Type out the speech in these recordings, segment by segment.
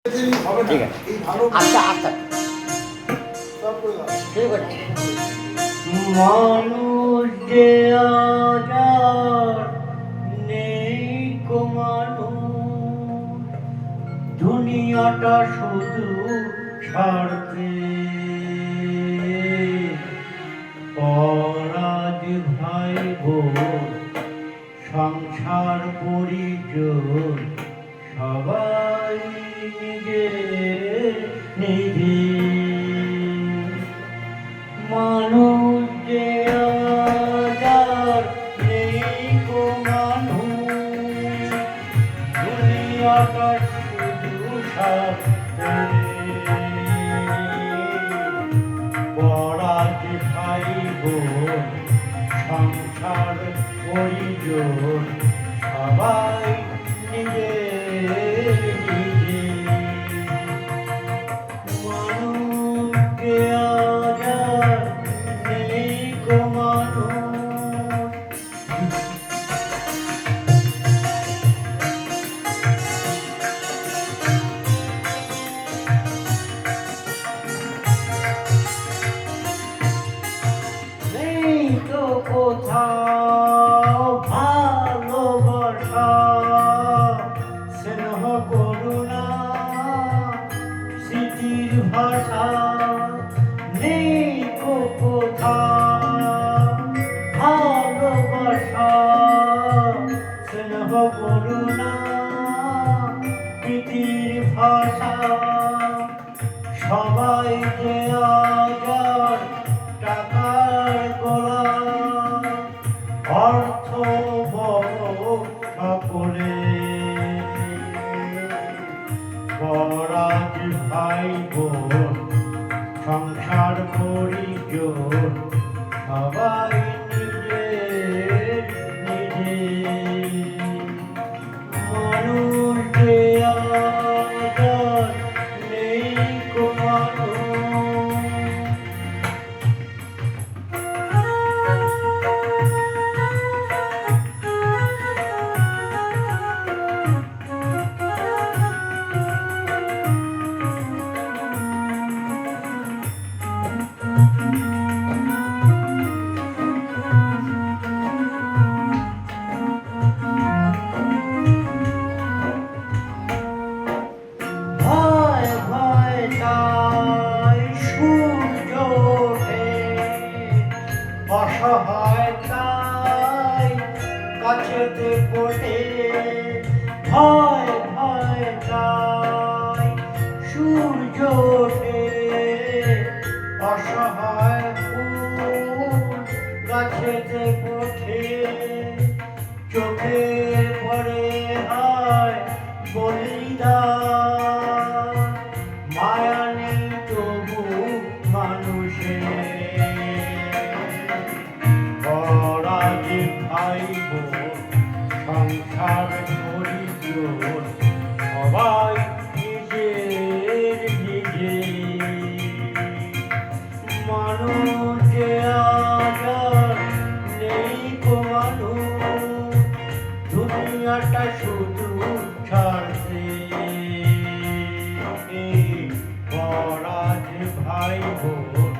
ঠিক আছে, আচ্ছা আচ্ছা শুরু করছি। মানুষ যে আজার নেই কো মানুষ, দুনিয়াটা শুধু ছাড়তে পরাজ ভাই বোন সংসার পরিজন সবাই নিজে নিজে। মানুষ যে আজার নেই কো মানুষ, দুনিয়াটা শুধু স্বার্থে পরাজ ভাই বোন সংসার পরিজন সবাই নিজে নিজে। মানুষকে আজার নেই কো মানুষ। নেই তো কোথাও ভালোবাসা, স্নেহ করুণা স্মৃতির ভাষা। নেই তো কোথাও ভালোবাসা, স্নেহ করুণা স্মৃতির ভাষা। সবাই যে আজার টাকার গোলাম, অর্থ বড় সকলে পরাজ ভাই বোন সংসার পরিজন সবাই নিজে নিজে। মানুষ যে আজার নেই কো মানুষ। ভয় ভয় তাই সূর্য ওঠে, অসহায় তাই কাছেতে ফোটে। ভয় ভয় তাই সূর্য ওঠে, অসহায় ফুল গাছেতে ফোটে। চোখে পড়ে হয় বলিদান, মায়া নেই তবু মানুষের পরাজ ভাই বোন সংসার পরিজন সবাই নিজের নিজে। মানুষ যে আজার নেই কো মানুষ, দুনিয়াটা শুধু ছাড়তে পরাজ ভাই বোন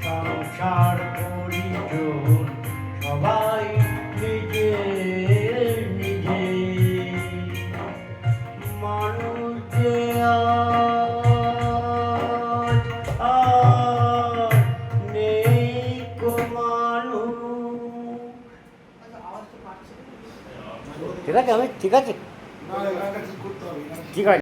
সংসার পরিজন সবাই নিজে নিজে। মানুষ যে আজ আর নেই কো মানুষ। ঠিক আছে, আমি ঠিক আছে, ঠিক আছে।